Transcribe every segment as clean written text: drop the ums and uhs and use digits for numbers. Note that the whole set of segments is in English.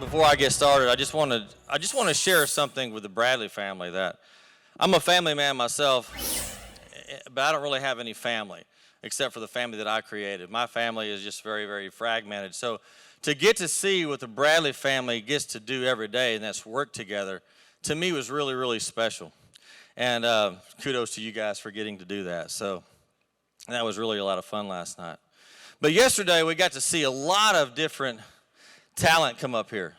before I get started, I just want to share something with the Bradley family. That I'm a family man myself, but I don't really have any family except for the family that I created. My family is just very, very fragmented. So to get to see what the Bradley family gets to do every day, and that's work together, to me was really, really special. And kudos to you guys for getting to do that. So that was really a lot of fun last night. But yesterday we got to see a lot of different talent come up here.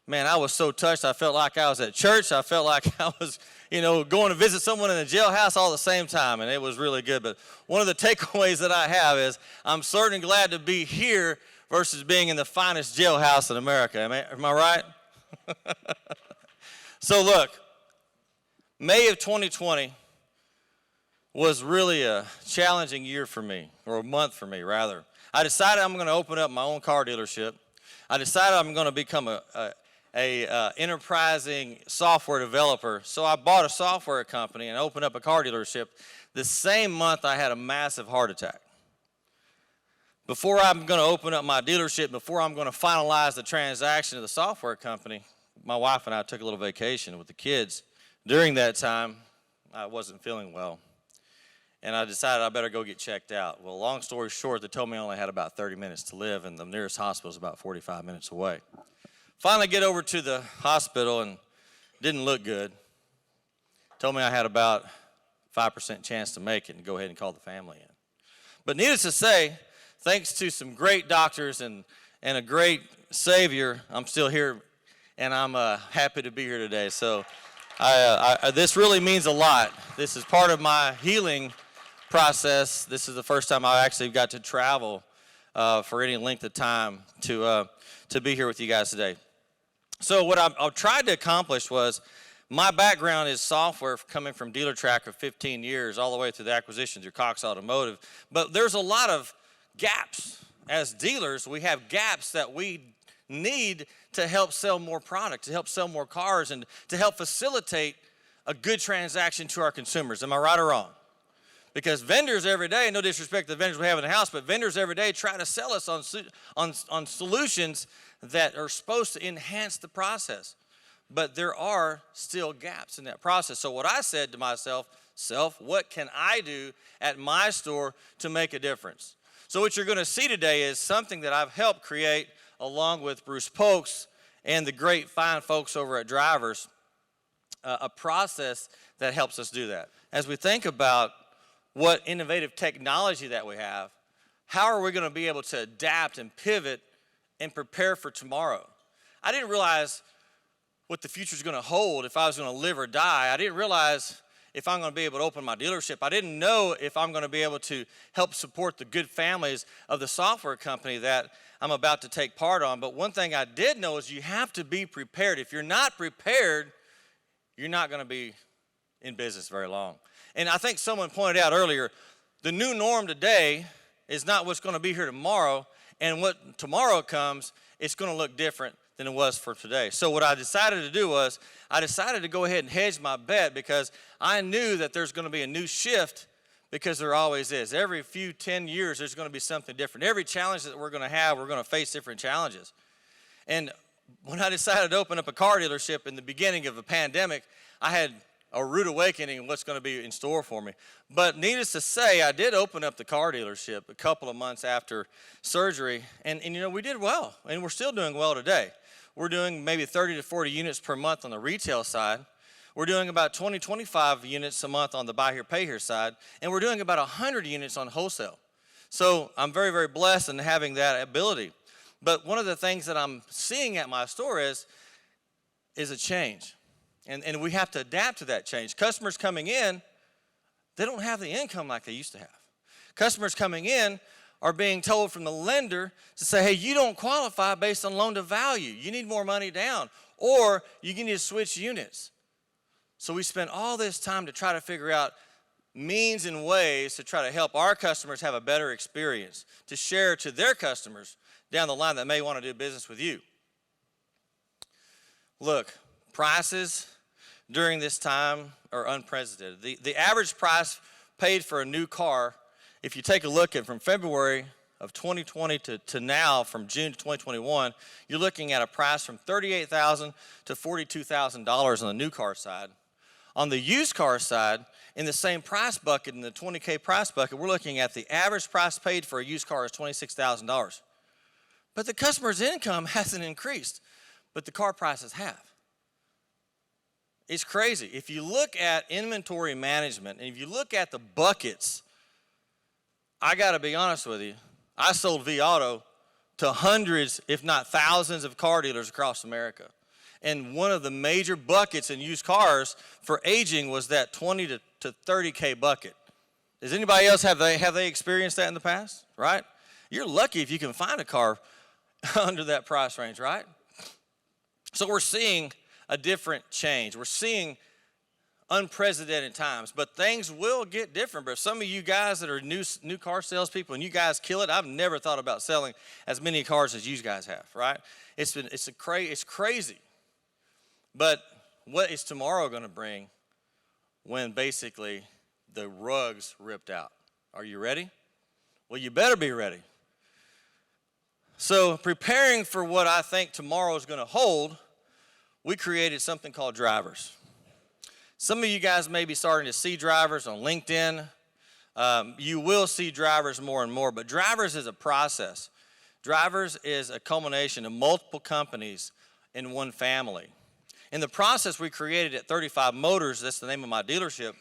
Man, I was so touched. I felt like I was at church. I felt like I was, going to visit someone in a jailhouse all at the same time, and it was really good. But one of the takeaways that I have is I'm certainly glad to be here versus being in the finest jailhouse in America. Am I right? So look, May of 2020 was really a challenging year for me, or a month for me, rather. I decided I'm going to open up my own car dealership. I decided I'm going to become a enterprising software developer. So I bought a software company and opened up a car dealership. The same month I had a massive heart attack. Before I'm going to open up my dealership, before I'm going to finalize the transaction of the software company, my wife and I took a little vacation with the kids. During that time, I wasn't feeling well. And I decided I better go get checked out. Well, long story short, they told me I only had about 30 minutes to live, and the nearest hospital is about 45 minutes away. Finally get over to the hospital, and didn't look good. Told me I had about 5% chance to make it and go ahead and call the family in. But needless to say, thanks to some great doctors and a great Savior, I'm still here, and I'm happy to be here today. So this really means a lot. This is part of my healing process. This is the first time I actually got to travel for any length of time to be here with you guys today. So what I tried to accomplish was, my background is software coming from DealerTrack for 15 years, all the way through the acquisition through Cox Automotive. But there's a lot of gaps. As dealers, we have gaps that we need to help sell more product, to help sell more cars, and to help facilitate a good transaction to our consumers. Am I right or wrong? Because vendors every day, no disrespect to the vendors we have in the house, but vendors every day try to sell us on solutions that are supposed to enhance the process. But there are still gaps in that process. So what I said to myself, what can I do at my store to make a difference? So what you're going to see today is something that I've helped create along with Bruce Pokes and the great fine folks over at Drivers, a process that helps us do that. As we think about what innovative technology that we have, how are we going to be able to adapt and pivot and prepare for tomorrow? I didn't realize what the future is going to hold if I was going to live or die. I didn't realize if I'm going to be able to open my dealership. I didn't know if I'm going to be able to help support the good families of the software company that I'm about to take part on. But one thing I did know is you have to be prepared. If you're not prepared, you're not going to be in business very long. And I think someone pointed out earlier, the new norm today is not what's going to be here tomorrow. And what tomorrow comes, it's going to look different than it was for today. So what I decided to do was, I decided to go ahead and hedge my bet, because I knew that there's going to be a new shift, because there always is. Every 10 years, there's going to be something different. Every challenge that we're going to have, we're going to face different challenges. And when I decided to open up a car dealership in the beginning of the pandemic, I had a rude awakening of what's going to be in store for me. But needless to say, I did open up the car dealership a couple of months after surgery, and we did well, and we're still doing well today. We're doing maybe 30 to 40 units per month on the retail side. We're doing about 20, 25 units a month on the buy here, pay here side, and we're doing about 100 units on wholesale. So I'm very, very blessed in having that ability. But one of the things that I'm seeing at my store is a change. And we have to adapt to that change. Customers coming in, they don't have the income like they used to have. Customers coming in are being told from the lender to say, hey, you don't qualify based on loan to value. You need more money down, or you need to switch units. So we spend all this time to try to figure out means and ways to try to help our customers have a better experience, to share to their customers down the line that may want to do business with you. Look, prices during this time are unprecedented. The average price paid for a new car, if you take a look at from February of 2020 to now, from June to 2021, you're looking at a price from $38,000 to $42,000 on the new car side. On the used car side, in the same price bucket, in the 20K price bucket, we're looking at the average price paid for a used car is $26,000. But the customer's income hasn't increased, but the car prices have. It's crazy. If you look at inventory management, and if you look at the buckets, I got to be honest with you, I sold vAuto to hundreds, if not thousands, of car dealers across America. And one of the major buckets in used cars for aging was that 20 to 30K bucket. Does anybody else have they experienced that in the past? Right? You're lucky if you can find a car under that price range, right? So we're seeing a different change. We're seeing unprecedented times, but things will get different. But some of you guys that are new car salespeople and you guys kill it, I've never thought about selling as many cars as you guys have, right? It's crazy. But what is tomorrow going to bring when basically the rug's ripped out? Are you ready? Well, you better be ready. So preparing for what I think tomorrow is going to hold, we created something called drivers. Some of you guys may be starting to see drivers on LinkedIn. You will see drivers more and more, but drivers is a process. Drivers is a culmination of multiple companies in one family. In the process we created at 35 Motors, that's the name of my dealership,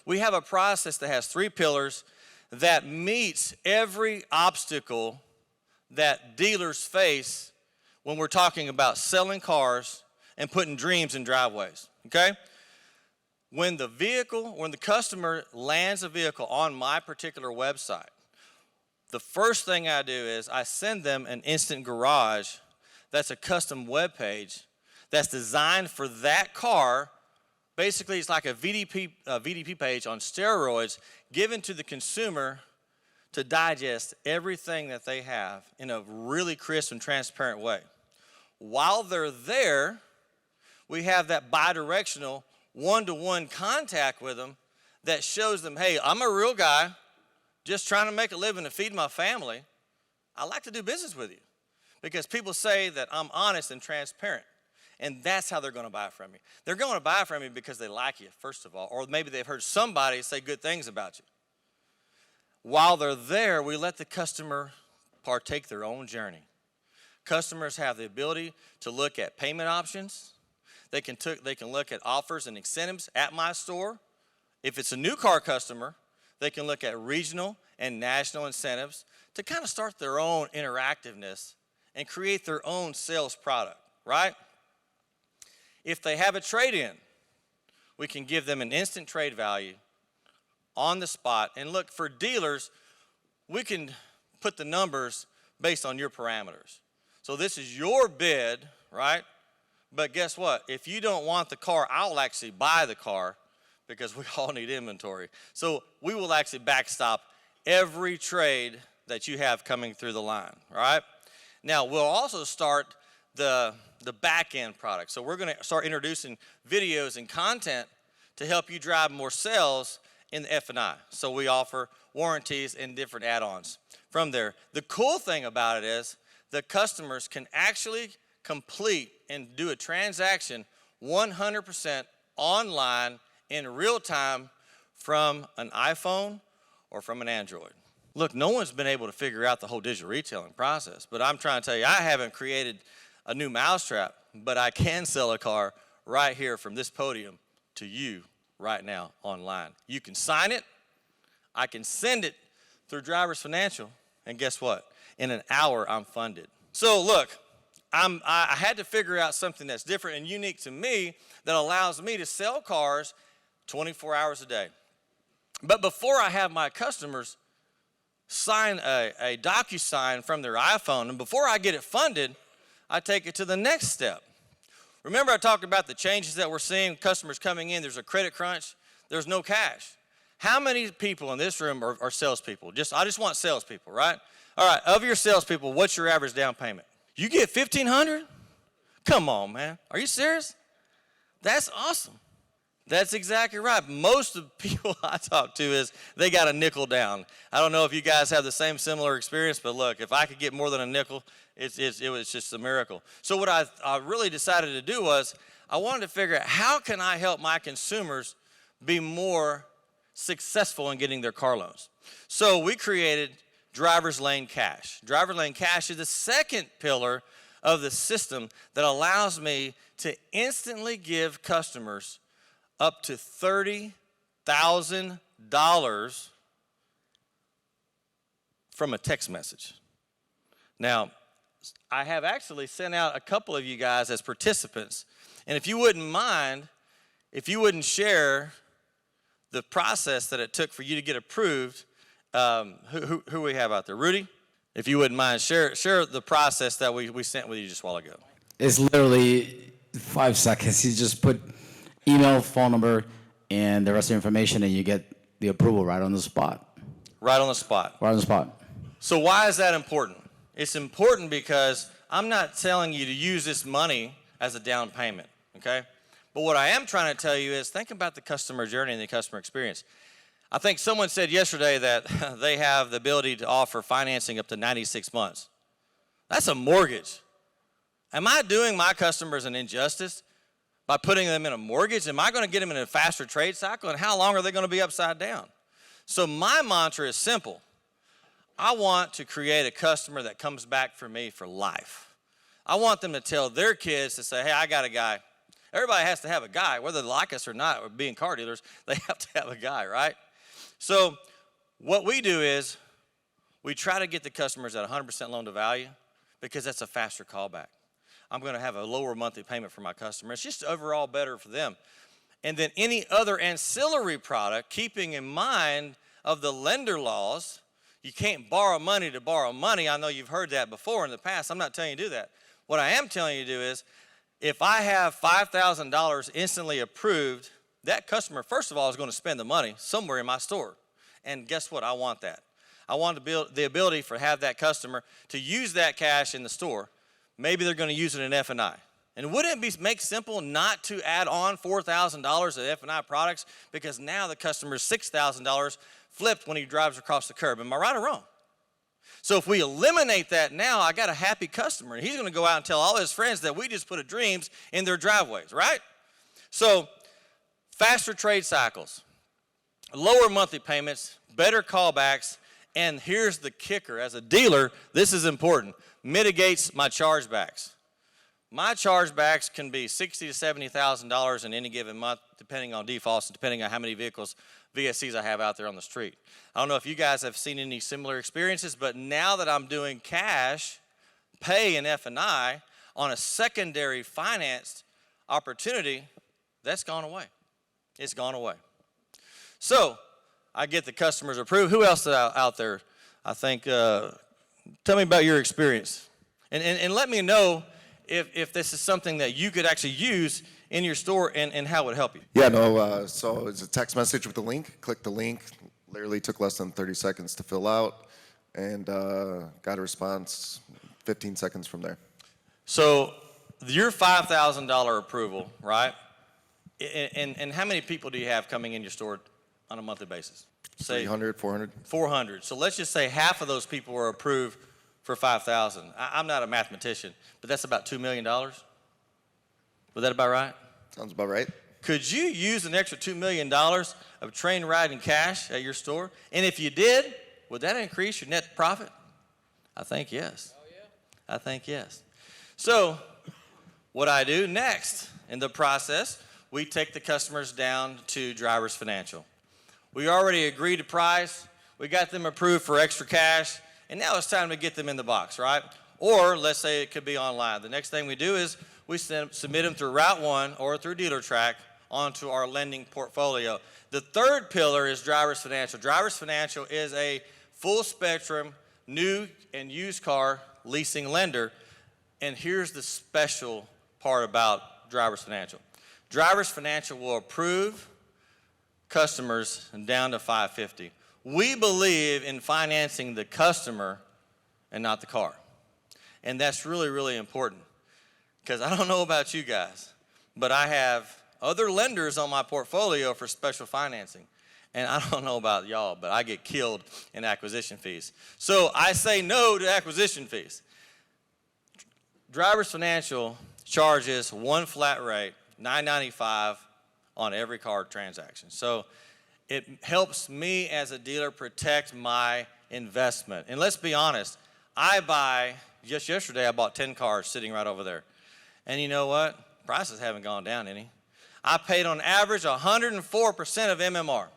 we have a process that has 3 pillars that meets every obstacle that dealers face when we're talking about selling cars and putting dreams in driveways, okay? When the customer lands a vehicle on my particular website, the first thing I do is I send them an instant garage that's a custom web page that's designed for that car. Basically, it's like a VDP page on steroids given to the consumer to digest everything that they have in a really crisp and transparent way. While they're there, we have that bidirectional one-to-one contact with them that shows them, hey, I'm a real guy just trying to make a living to feed my family. I like to do business with you because people say that I'm honest and transparent. And that's how they're going to buy from me. They're going to buy from me because they like you, first of all, or maybe they've heard somebody say good things about you. While they're there, we let the customer partake their own journey. Customers have the ability to look at payment options. They can look at offers and incentives at my store. If it's a new car customer, they can look at regional and national incentives to kind of start their own interactiveness and create their own sales product, right? If they have a trade-in, we can give them an instant trade value on the spot. And look, for dealers, we can put the numbers based on your parameters. So this is your bid, right? But guess what? If you don't want the car, I'll actually buy the car because we all need inventory. So we will actually backstop every trade that you have coming through the line, right? Now, we'll also start the back-end product. So we're going to start introducing videos and content to help you drive more sales in the F&I. So we offer warranties and different add-ons from there. The cool thing about it is the customers can actually complete and do a transaction 100% online in real time from an iPhone or from an Android. Look, no one's been able to figure out the whole digital retailing process, but I'm trying to tell you, I haven't created a new mousetrap, but I can sell a car right here from this podium to you right now online. You can sign it, I can send it through Drivers Financial, and guess what? In an hour, I'm funded. So look, I had to figure out something that's different and unique to me that allows me to sell cars 24 hours a day. But before I have my customers sign a DocuSign from their iPhone, and before I get it funded, I take it to the next step. Remember I talked about the changes that we're seeing, customers coming in, there's a credit crunch, there's no cash. How many people in this room are salespeople? I just want salespeople, right? All right, of your salespeople, what's your average down payment? You get $1,500? Come on, man. Are you serious? That's awesome. That's exactly right. Most of the people I talk to is they got a nickel down. I don't know if you guys have the same similar experience, but look, if I could get more than a nickel, it was just a miracle. So what I really decided to do was I wanted to figure out how can I help my consumers be more successful in getting their car loans. So we created Driver's Lane Cash. Driver's Lane Cash is the second pillar of the system that allows me to instantly give customers up to $30,000 from a text message. Now, I have actually sent out a couple of you guys as participants, and if you wouldn't mind, if you wouldn't share the process that it took for you to get approved, who we have out there? Rudy? If you wouldn't mind, share the process that we sent with you just a while ago. It's literally 5 seconds. You just put email, phone number, and the rest of the information, and you get the approval right on the spot. Right on the spot. Right on the spot. So why is that important? It's important because I'm not telling you to use this money as a down payment, okay? But what I am trying to tell you is think about the customer journey and the customer experience. I think someone said yesterday that they have the ability to offer financing up to 96 months. That's a mortgage. Am I doing my customers an injustice by putting them in a mortgage? Am I going to get them in a faster trade cycle? And how long are they going to be upside down? So my mantra is simple. I want to create a customer that comes back for me for life. I want them to tell their kids to say, hey, I got a guy. Everybody has to have a guy, whether they like us or not, or being car dealers, they have to have a guy, right? So what we do is we try to get the customers at 100% loan to value because that's a faster callback. I'm going to have a lower monthly payment for my customer. It's just overall better for them. And then any other ancillary product, keeping in mind of the lender laws, you can't borrow money to borrow money. I know you've heard that before in the past. I'm not telling you to do that. What I am telling you to do is if I have $5,000 instantly approved, that customer, first of all, is going to spend the money somewhere in my store. And guess what? I want that. I want to build the ability for have that customer to use that cash in the store. Maybe they're going to use it in F&I. And wouldn't it make simple not to add on $4,000 of F&I products because now the customer's $6,000 flipped when he drives across the curb? Am I right or wrong? So if we eliminate that now, I got a happy customer. And he's going to go out and tell all his friends that we just put a Dreams in their driveways, right? So faster trade cycles, lower monthly payments, better callbacks, and here's the kicker. As a dealer, this is important. Mitigates my chargebacks. My chargebacks can be $60,000 to $70,000 in any given month, depending on defaults and depending on how many VSCs I have out there on the street. I don't know if you guys have seen any similar experiences, but now that I'm doing cash, pay, and F&I on a secondary financed opportunity, that's gone away. It's gone away. So I get the customers approved. Who else is out there? I think, tell me about your experience. And let me know if this is something that you could actually use in your store and how it would help you. Yeah, no, so it's a text message with a link. Click the link. Literally took less than 30 seconds to fill out and got a response 15 seconds from there. So your $5,000 approval, right? And how many people do you have coming in your store on a monthly basis? Say 300, 400. 400. So let's just say half of those people were approved for $5,000. I'm not a mathematician, but that's about $2 million. Was that about right? Sounds about right. Could you use an extra $2 million of train ride and cash at your store? And if you did, would that increase your net profit? I think yes. Oh, yeah? I think yes. So what I do next in the process, we take the customers down to Drivers Financial. We already agreed to price. We got them approved for extra cash. And now it's time to get them in the box, right? Or let's say it could be online. The next thing we do is we submit them through Route 1 or through DealerTrack onto our lending portfolio. The third pillar is Drivers Financial. Drivers Financial is a full spectrum new and used car leasing lender. And here's the special part about Drivers Financial. Drivers Financial will approve customers down to $550. We believe in financing the customer and not the car. And that's really, really important. Because I don't know about you guys, but I have other lenders on my portfolio for special financing. And I don't know about y'all, but I get killed in acquisition fees. So I say no to acquisition fees. Drivers Financial charges one flat rate, $9.95 on every car transaction. So it helps me as a dealer protect my investment. And let's be honest, just yesterday I bought 10 cars sitting right over there. And you know what? Prices haven't gone down any. I paid on average 104% of MMR.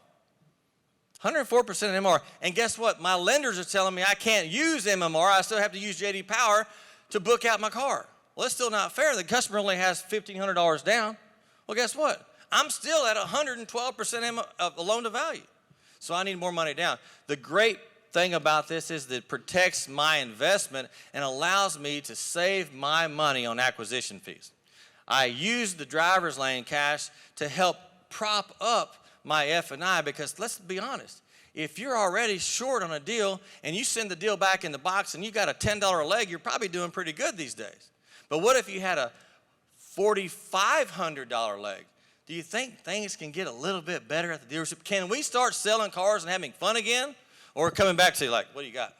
104% of MMR. And guess what? My lenders are telling me I can't use MMR. I still have to use J.D. Power to book out my car. Well, it's still not fair. The customer only has $1,500 down. Well, guess what? I'm still at 112% of loan to value. So I need more money down. The great thing about this is that it protects my investment and allows me to save my money on acquisition fees. I use the driver's lane cash to help prop up my F&I because let's be honest, if you're already short on a deal and you send the deal back in the box and you got a $10 leg, you're probably doing pretty good these days. But what if you had a $4,500 leg? Do you think things can get a little bit better at the dealership? Can we start selling cars and having fun again? Or coming back to like, what do you got?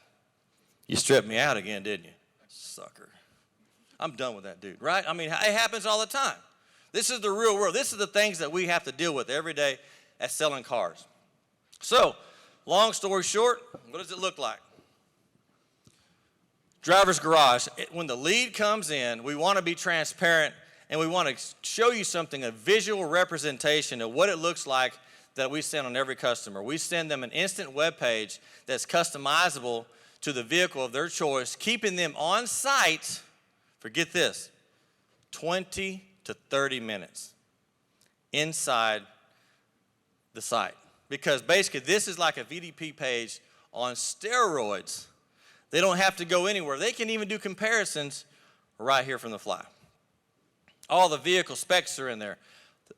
You stripped me out again, didn't you? Sucker. I'm done with that dude, right? I mean, it happens all the time. This is the real world. This is the things that we have to deal with every day at selling cars. So, long story short, what does it look like? Driver's Garage, when the lead comes in, we want to be transparent and we want to show you something, a visual representation of what it looks like that we send on every customer. We send them an instant web page that's customizable to the vehicle of their choice, keeping them on site, forget this, 20 to 30 minutes inside the site. Because basically this is like a VDP page on steroids. They don't have to go anywhere. They can even do comparisons right here from the fly. All the vehicle specs are in there.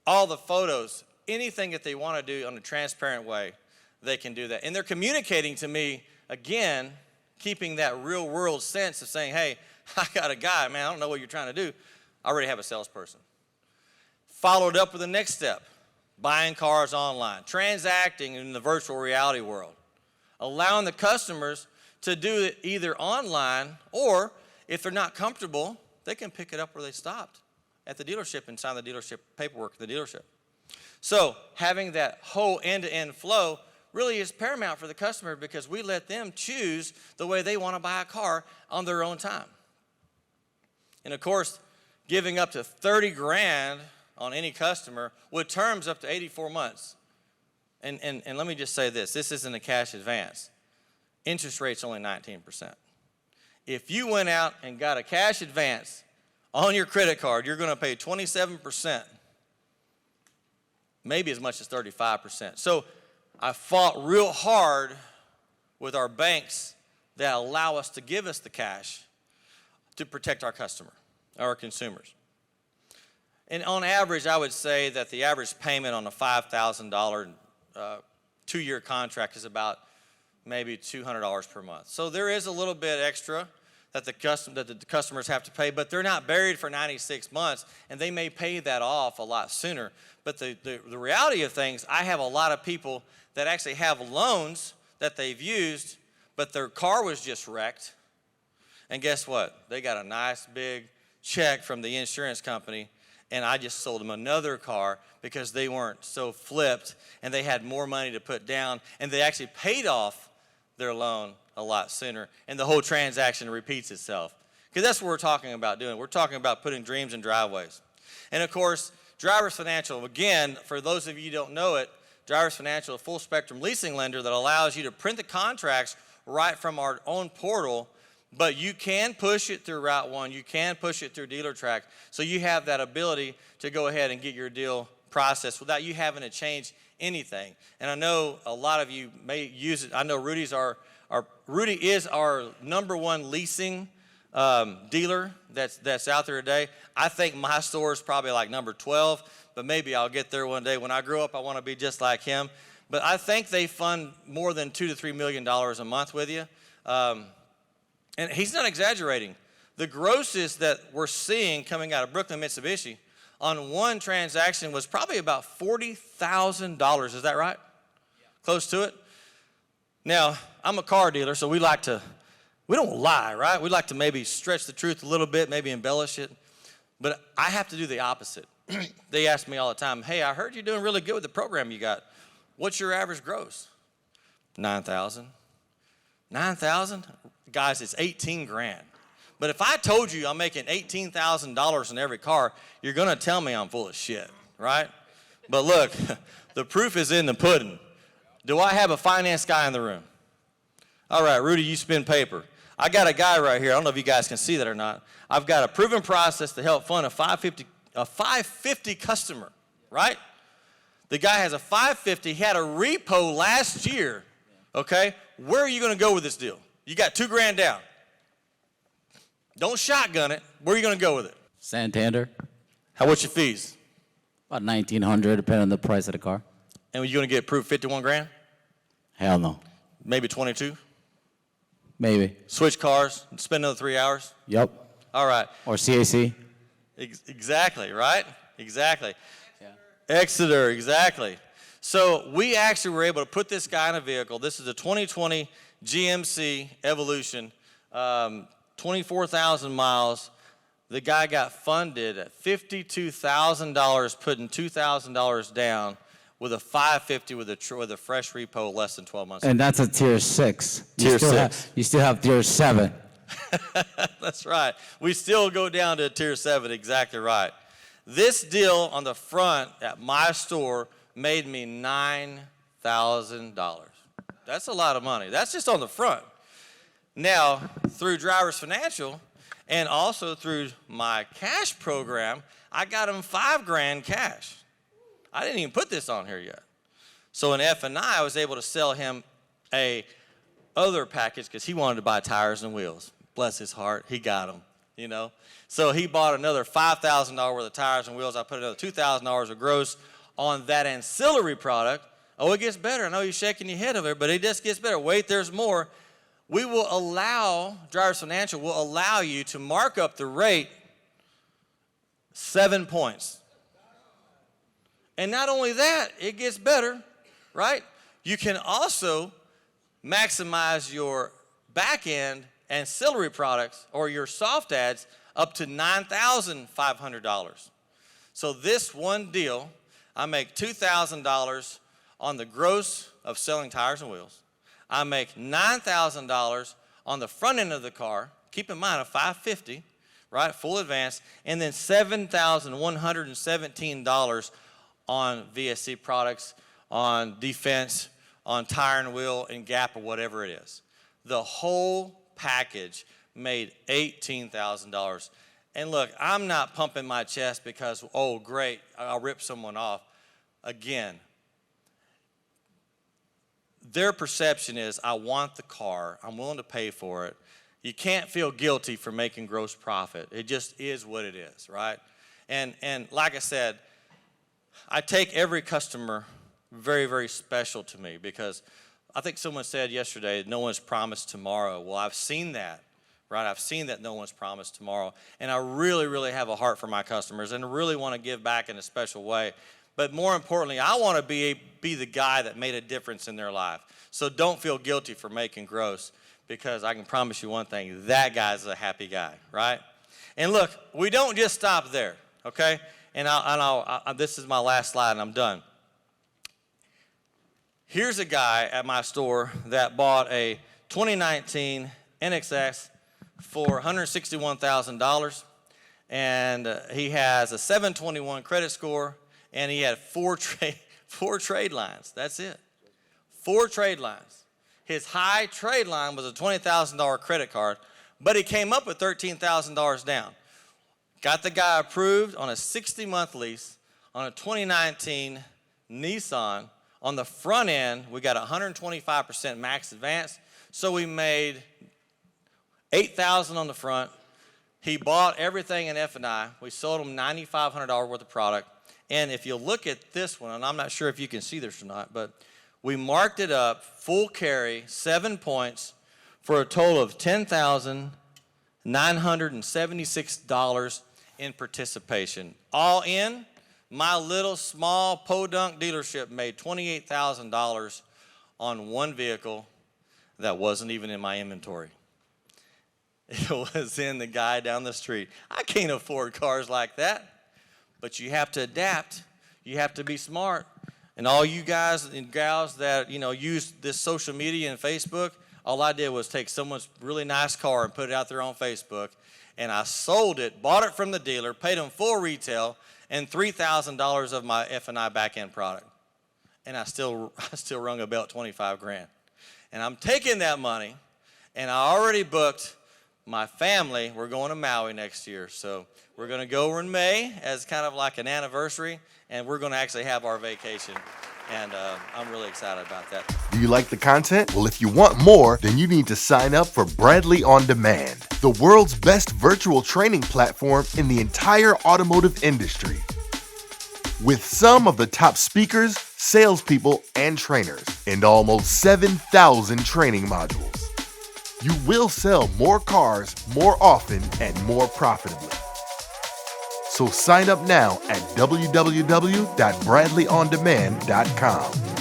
All the photos, anything that they want to do on a transparent way, they can do that. And they're communicating to me, again, keeping that real world sense of saying, hey, I got a guy, man, I don't know what you're trying to do. I already have a salesperson. Followed up with the next step, buying cars online, transacting in the virtual reality world, allowing the customers to do it either online or if they're not comfortable, they can pick it up where they stopped at the dealership and sign the dealership paperwork at the dealership. So having that whole end-to-end flow really is paramount for the customer because we let them choose the way they want to buy a car on their own time. And of course, giving up to 30 grand on any customer with terms up to 84 months. And let me just say this isn't a cash advance. Interest rate's only 19%. If you went out and got a cash advance on your credit card, you're going to pay 27%, maybe as much as 35%. So I fought real hard with our banks that allow us to give us the cash to protect our customer, our consumers. And on average, I would say that the average payment on a $5,000 two-year contract is about maybe $200 per month. So there is a little bit extra that the customers have to pay, but they're not buried for 96 months, and they may pay that off a lot sooner. But the reality of things, I have a lot of people that actually have loans that they've used, but their car was just wrecked. And guess what? They got a nice big check from the insurance company, and I just sold them another car because they weren't so flipped, and they had more money to put down, and they actually paid off their loan a lot sooner, and the whole transaction repeats itself. Because that's what we're talking about doing. We're talking about putting dreams in driveways. And of course, Drivers Financial, again, for those of you who don't know it, Drivers Financial, a full spectrum leasing lender that allows you to print the contracts right from our own portal, but you can push it through Route 1, you can push it through DealerTrack, so you have that ability to go ahead and get your deal processed without you having to change anything. And I know a lot of you may use it. I know Rudy is our number one leasing dealer that's out there today. I think my store is probably like number 12, but maybe I'll get there one day. When I grow up, I want to be just like him. But I think they fund more than $2 to $3 million a month with you. And he's not exaggerating. The grosses that we're seeing coming out of Brooklyn Mitsubishi, on one transaction was probably about $40,000. Is that right? Yeah. Close to it? Now, I'm a car dealer, so we don't lie, right? We like to maybe stretch the truth a little bit, maybe embellish it. But I have to do the opposite. They ask me all the time, hey, I heard you're doing really good with the program you got. What's your average gross? 9,000. 9,000? Guys, it's 18 grand. But if I told you I'm making $18,000 in every car, you're going to tell me I'm full of shit, right? But look, the proof is in the pudding. Do I have a finance guy in the room? All right, Rudy, you spin paper. I got a guy right here. I don't know if you guys can see that or not. I've got a proven process to help fund a 550 customer, right? The guy has a 550. He had a repo last year, okay? Where are you going to go with this deal? You got $2 grand down. Don't shotgun it. Where are you going to go with it? Santander, What's your fees? about $1,900, depending on the price of the car. And you're going to get approved 51 grand? Hell no. Maybe 22? Maybe. Switch cars, spend another 3 hours? Yep. All right. Or CAC. Exactly, right? Exactly. Yeah. Exeter, exactly. So we actually were able to put this guy in a vehicle. This is a 2020 GMC Evolution, 24,000 miles. The guy got funded at $52,000, putting $2,000 down with a 550 with a fresh repo less than 12 months. And that's a tier 6. Tier 6. You still have tier 7. That's right. We still go down to a tier 7, exactly right. This deal on the front at my store made me $9,000. That's a lot of money. That's just on the front. Now, through Drivers Financial and also through my cash program, I got him $5 grand cash. I didn't even put this on here yet. So in F&I was able to sell him a other package because he wanted to buy tires and wheels. Bless his heart, he got them, you know. So he bought another $5,000 worth of tires and wheels. I put another $2,000 of gross on that ancillary product. Oh, it gets better. I know you're shaking your head over it, but it just gets better. Wait, there's more. We will allow, Drivers Financial will allow you to mark up the rate 7 points. And not only that, it gets better, right? You can also maximize your back-end ancillary products or your soft ads up to $9,500. So this one deal, I make $2,000 on the gross of selling tires and wheels. I make $9,000 on the front end of the car. Keep in mind a 550, right? Full advance, and then $7,117 on VSC products, on defense, on tire and wheel, and gap, or whatever it is. The whole package made $18,000. And look, I'm not pumping my chest because, oh, great, I'll rip someone off. Again, their perception is, I want the car, I'm willing to pay for it. You can't feel guilty for making gross profit. It just is what it is, right? And like I said, I take every customer very, very special to me because I think someone said yesterday, no one's promised tomorrow. Well, I've seen that, right? I've seen that no one's promised tomorrow. And I really, really have a heart for my customers and really want to give back in a special way. But more importantly, I want to be the guy that made a difference in their life. So don't feel guilty for making gross because I can promise you one thing, that guy's a happy guy, right? And look, we don't just stop there, okay? And this is my last slide and I'm done. Here's a guy at my store that bought a 2019 NXS for $161,000, and he has a 721 credit score, and he had four trade lines. That's it. 4 trade lines. His high trade line was a $20,000 credit card, but he came up with $13,000 down. Got the guy approved on a 60-month lease on a 2019 Nissan. On the front end, we got 125% max advance, so we made $8,000 on the front. He bought everything in F&I. We sold him $9,500 worth of product. And if you look at this one, and I'm not sure if you can see this or not, but we marked it up, full carry, 7 points, for a total of $10,976 in participation. All in, my little small podunk dealership made $28,000 on one vehicle that wasn't even in my inventory. It was in the guy down the street. I can't afford cars like that, but you have to adapt. You have to be smart. And all you guys and gals that, use this social media and Facebook, all I did was take someone's really nice car and put it out there on Facebook, and I sold it, bought it from the dealer, paid them full retail, and $3,000 of my F&I back-end product. And I still rung about 25 grand. And I'm taking that money, and I already booked my family. We're going to Maui next year. So we're going to go in May as kind of like an anniversary, and we're going to actually have our vacation. And I'm really excited about that. Do you like the content? Well, if you want more, then you need to sign up for Bradley On Demand, the world's best virtual training platform in the entire automotive industry. With some of the top speakers, salespeople, and trainers, and almost 7,000 training modules. You will sell more cars more often and more profitably. So sign up now at www.bradleyondemand.com.